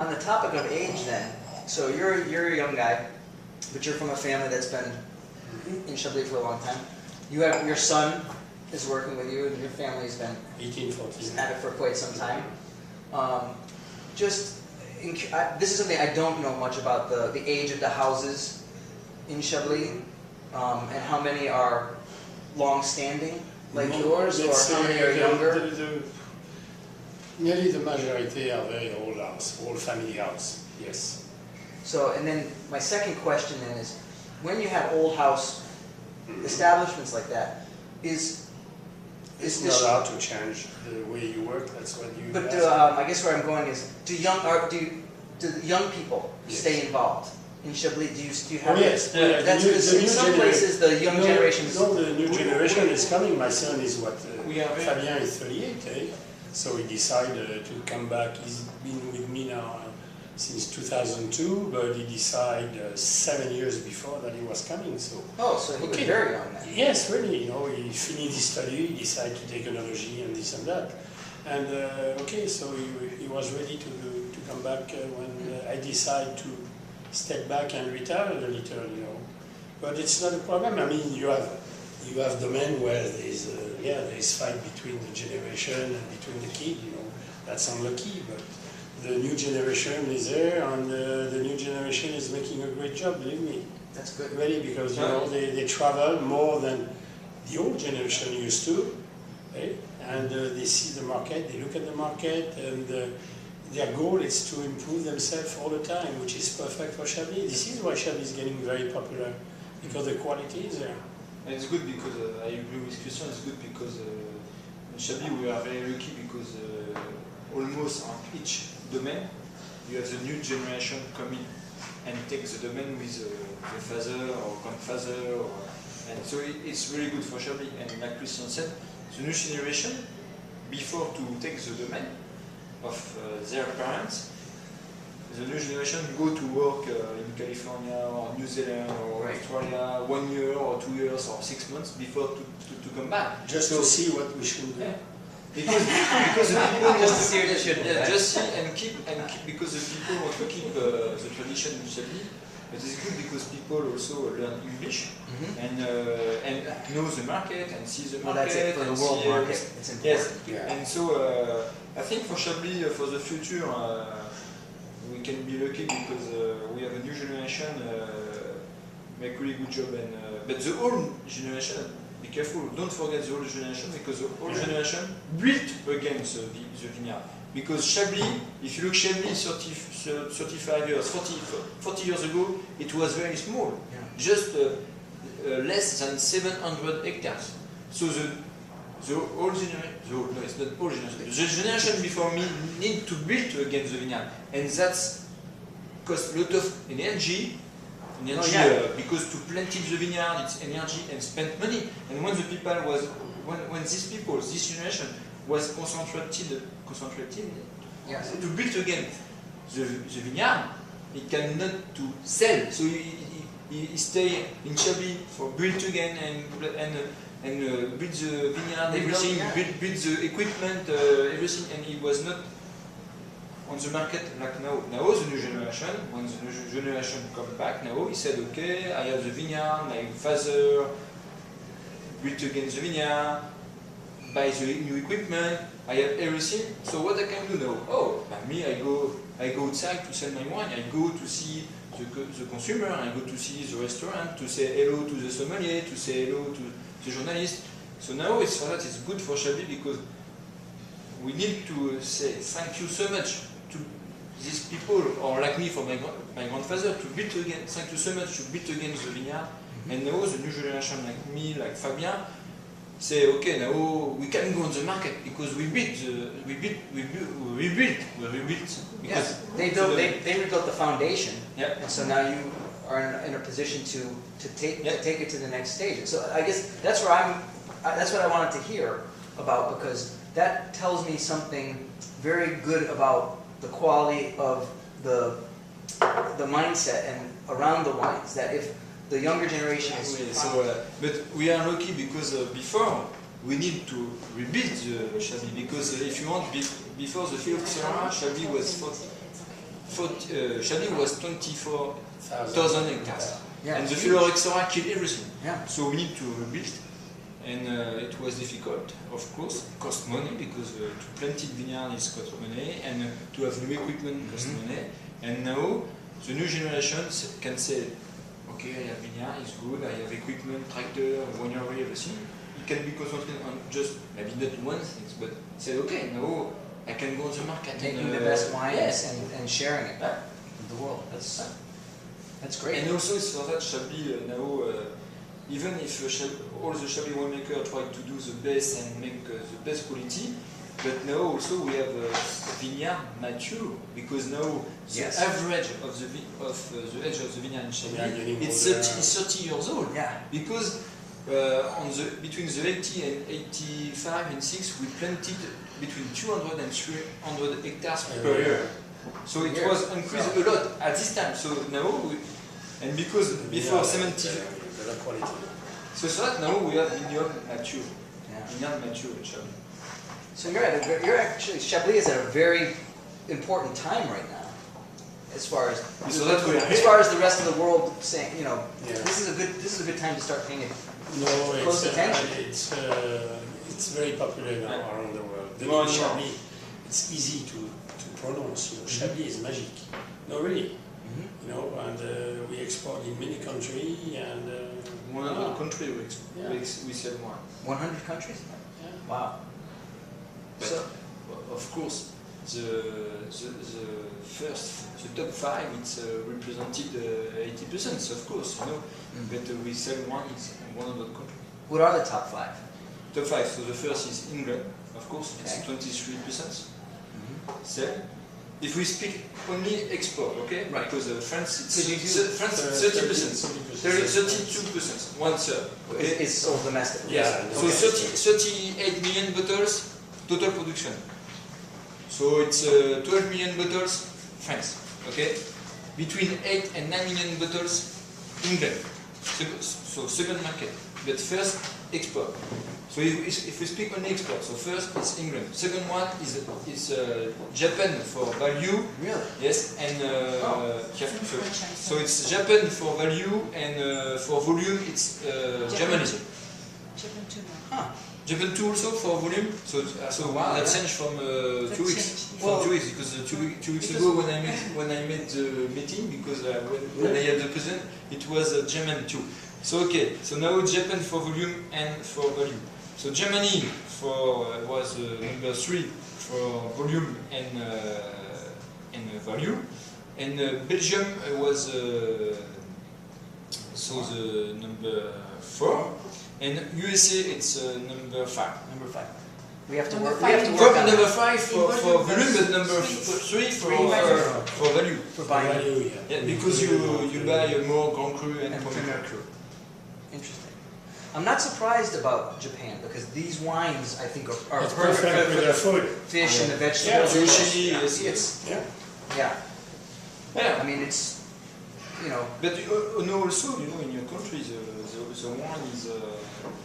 On the topic of age then, so you're a young guy, but you're from a family that's been in Chablis for a long time. You have your son is working with you, and your family's been 1814 at it for quite some time. This is something I don't know much about, the age of the houses in Chablis, and how many are long-standing, like yours, or how many are younger? Nearly the majority are very old house, old family house, yes. So, and then my second question then is, when you have old house establishments like that, it's not allowed to change the way you work. That's what you. But I guess where I'm going is, do the young people stay involved in Chablis? Do you have? Oh, yes. That's because in some places the young generation. No, the new generation is coming. My son is what? Fabien is 38, eh? So he decided to come back. He's been with me now since 2002, but he decided 7 years before that he was coming. So so he was very young then. Yes, really. You know, he finished his study, he decided to take technology and this and that, and so he was ready to come back when I decided to step back and retire a little. You know, but it's not a problem. I mean, you have domain where there's fight between the generation and between the kid. You know, that's unlucky, but the new generation is there, and the new generation is making a great job, believe me. That's good. Really, because you know they travel more than the old generation used to, eh? And they see the market, they look at the market, and their goal is to improve themselves all the time, which is perfect for Chablis. This is why Chablis is getting very popular, because the quality is there. And it's good because, I agree with Christian, it's good because in Chablis we are very lucky because almost on each domain you have the new generation coming and take the domain with the father or grandfather, and so it's really good for Chablis. And like Christian said, the new generation, before to take the domain of their parents, the new generation go to work in California or New Zealand or Australia 1 year or 2 years or 6 months before to come back. Just to see what we should do. Yeah. Because the people want to see what you should do. Just see and keep because the people want to keep the tradition in Chablis. But it's good because people also learn English and know the market and see the market. Well, that's it for the world market. It's important. Yes, and so I think for Chablis for the future we can be lucky because we have a new generation make really good job, and but the old generation. Be careful, don't forget the old generation, because the old generation built against the vineyard. Because Chablis, if you look Chablis 35 years, 40 years ago, it was very small, just less than 700 hectares. So the old generation, no, it's not old generation, the generation before me need to build against the vineyard, and that's cost a lot of energy. Because to plant in the vineyard, it's energy and spend money. And when the people was, when these people, this generation was concentrated to build again the vineyard, it cannot to sell. So he stay in Chablis for build again and build the vineyard, everything, build the equipment, everything, and it was not on the market like now. Now the new generation, when the new generation come back now, he said, okay, I have the vineyard, my father built against the vineyard, buy the new equipment, I have everything, so what I can do now? Oh, by me I go outside to sell my wine, I go to see the consumer, I go to see the restaurant, to say hello to the sommelier, to say hello to the journalist. So now it's for that, it's good for Chablis, because we need to say thank you so much to these people, or like me, for my grandfather, to build again. Thank you so much to build again the vineyard. And now the new generation, like me, like Fabien, say, okay, now we can go on the market because we built. Because they rebuilt the foundation. Yeah. And so now you are in a position to take it to the next stage. So I guess that's where that's what I wanted to hear about, because that tells me something very good about the quality of the mindset and around the wines. That if the younger generation is but we are lucky because before we need to rebuild the Chablis, because if you want, before the field Chablis was Chablis was 24,000 hectares. Yeah, And the it's phylloxera killed everything. Yeah. So we need to rebuild. And it was difficult, of course. It cost money because to plant it vineyard is cost money, and to have new equipment cost money. And now the new generation can say, okay, I have vineyard, it's good, I have equipment, tractor, winery, everything. It can be concentrated on just maybe not one thing, but say, okay, now I can go on the market. making the best wines yes. and sharing it with the world. That's great. And also it's for that Chablis now, even if all the Chablis winemakers try to do the best and make the best quality, but now also we have a vineyard mature, because now the Yes. average of the age of the vineyard in Chablis it's 30 years old. Yeah. Because between the 80 and 85 and 6 we planted between 200 and 300 hectares per year. So it was increased a lot at this time. So now and because before 70, so that now we have vineyard mature. Yeah. Vineyard mature in Chablis. So you're actually, Chablis is at a very important time right now, as far as So that we are as far as the rest of the world saying, you know, Yeah. this is a good time to start paying it. No, Close attention. it's very popular now around the world. The Well, name no. Chablis, it's easy to pronounce. You know, Chablis is magic. No, really. You know, and we export in many countries, and 100 countries Yeah. we sell wine. 100 countries? yeah. Wow. But So of course, the top 5 it's represented 80%, of course, you know. But we sell wine in 100 countries. what are the top 5? Top 5. So the first is England, of course, it's Okay. 23% sell. If we speak only export, okay? Right. Because France, Could you it's do- 30%, 32%, 1/3. Okay? It's sold domestic. Yeah. So Okay. 38 million bottles total production. So it's 12 million bottles France. Okay, between 8 and 9 million bottles England. So second market, but first export. So if we speak only export, so first it's England. Second one is Japan for value. Really? Yes, and so it's Japan for value, and for volume it's Germany. Japan too now. Huh. Japan too also for volume. So Wow, that yeah. changed from 2 weeks. changed, From yeah. 2 weeks, because 2 weeks ago when I made the meeting, because when I had the president, it was German too. So okay, so now Japan for volume and for value. So Germany was number 3 for volume and value, and Belgium was so the number 4, and USA it's number 5. Number 5. We have to Number work. We have to five. work From on number that 5 for volume, volume, but number three. 3 value. for value. for buying Value, Yeah, because you buy more Grand Cru and and Premier. Premier Cru. Interesting. I'm not surprised about Japan because these wines I think are It's perfect perfect for with the the food. fish and the Yeah, vegetables. sushi, yes. It's Yeah. yeah. Yeah. I mean it's you know But no, also, you know, in your country, the wine is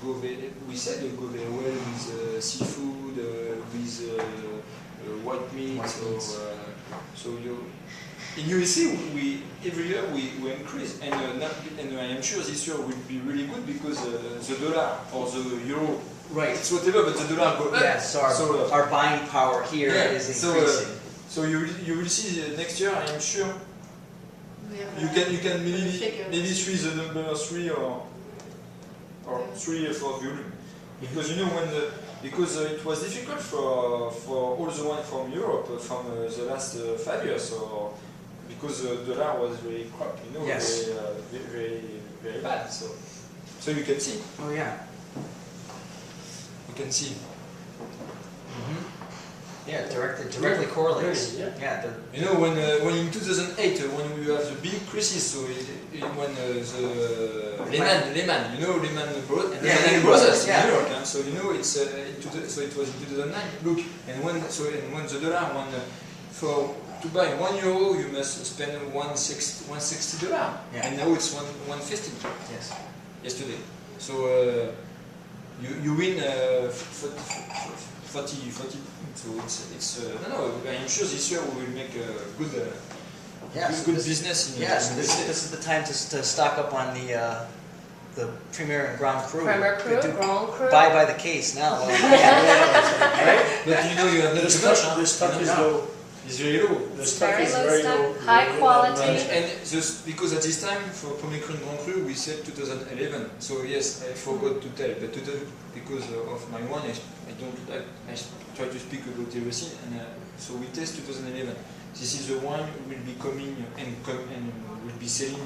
go very, we said go very well with seafood, with white meat, White or meats. so you. In USA, every year we increase, and I am sure this year will be really good because the dollar or the euro, right. it's whatever, but the dollar go up. Yes, so our buying power here Yeah, is so, increasing. So you will see next year. I am sure We have, you can figure. maybe 3 the number 3 or 3 for volume, because you know because it was difficult for all the wine from Europe from the last 5 years, so because the dollar was very crap, you know, Yes. very bad. So you can see, Oh yeah. you can see. Yeah, directly correlates. Yeah. Yeah. You know, when in 2008, when we have the big crisis, so when the Lehman, you know, Lehman Brothers, Yeah, Lehman Lehman Brothers Brothers, yeah. in New York, so you know, it's so it was in 2009. Look, and when the dollar, to buy €1, you must spend $160, Yeah. and now it's 150 Yes. yesterday. So you win 40. So it's no. I am sure this year we will make a good Yeah, so good this- business in Yeah, so in the this state. is the time to stock up on the Premier and Grand Cru. Premier Cru, Do- Grand Cru. Buy by the case now. while you can, right? But you know you have not The too much. stock, the stock is No. low. It's very low. The stock Very is low very stock, low. high Very quality. much. And just because at this time for Premier Cru and Grand Cru we said 2011. So yes, I forgot to tell, but because of my wine, I don't. I try to speak about everything, and so we test 2011. This is the wine will be coming and will be selling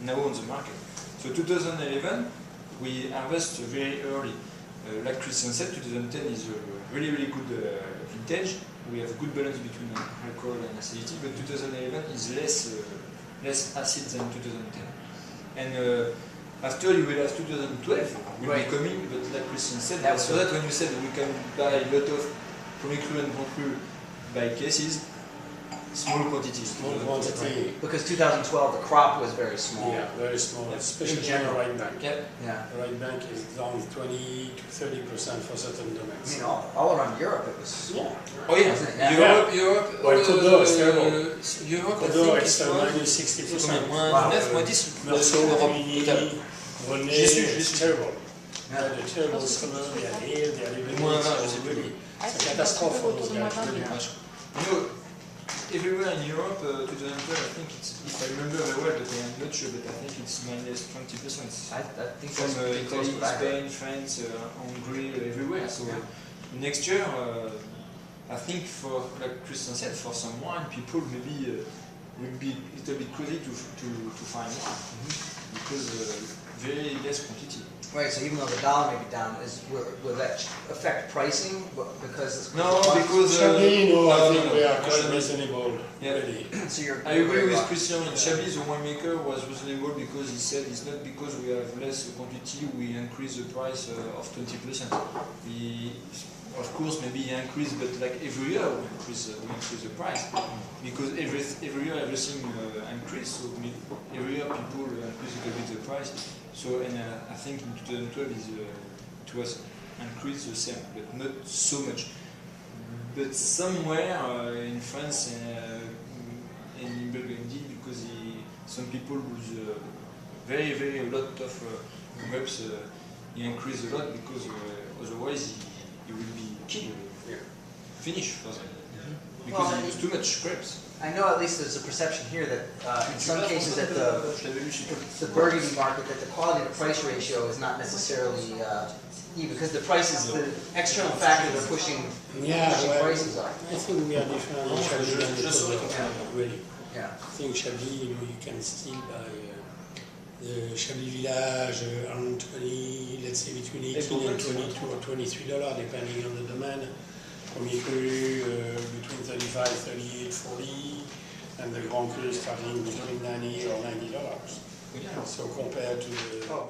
now on the market. So 2011 we harvest very early. Like Christian said, 2010 is a really good vintage. We have a good balance between alcohol and acidity, but 2011 is less acid than 2010. And after you will have 2012 will Right. be coming, but like Christian said, That was so that when you said we can buy a lot of Premier Cru and Grand Cru by cases, small quantities. Small quantity. Because 2012 the crop was very small. Yeah, very small, Yeah. especially In on general. the right bank. Yeah. Yeah. The right bank is down 20 to 30% for certain I domains. mean, all around Europe it was small. Oh yeah, Wasn't it? Yeah. Europe. Well, Côte d'Or is terrible. Europe, I Côte d'Or think is it's minus 60%. moins Wow. 9, moins 10. Meursault, Europe Rimini, totale. René, J'y suis, it's terrible. Yeah. The terrible summer, they are hail, they are living Moins in 20, je sais plus. really. Ah, C'est c'est une catastrophe pour autour those de moins guys, 20. really. You know, everywhere in Europe, 2012, I think it's, if I remember very well, but I'm not sure, but I think it's minus 20%. I think From that's pretty close Italy, to that. Spain, France, Hungary, everywhere. So next year, I think for, like Christian said, for some wine, people maybe will be a little bit crazy to find wine because very less quantity. Right, so even though the dollar may be down, will that affect pricing? Because it's No, because Chablis, no, I think no, we are no, quite Chablis. reasonable, Yeah. really. so you're. I agree with Christian. In Chablis, the winemaker was reasonable because he said it's not because we have less quantity we increase the price of 20%. Of course, maybe he increased, but like every year we increase the price because every year everything increase. So every year people increase a little bit the price. So and I think in 2012 it was increased the same, but not so much. But somewhere in France and in Burgundy, because some people lose very a lot of grapes, he increased a lot because otherwise he will be killed, finished for them, because Well, he used too much grapes. I know at least there's a perception here that in some cases that the Burgundy market, that the quality to price ratio is not necessarily even because the prices, the external factors are pushing Yeah, well, prices up. I think we are different in Chablis than in Côte d'Or, really. Yeah. I think Chablis, you can still buy the Chablis Village around 20, let's say between 18 and 22 or $23, depending on the domain. Premier Cru between 35, 38, 40, and the Grand Cru starting between $90 or $90. So compared to the... Oh,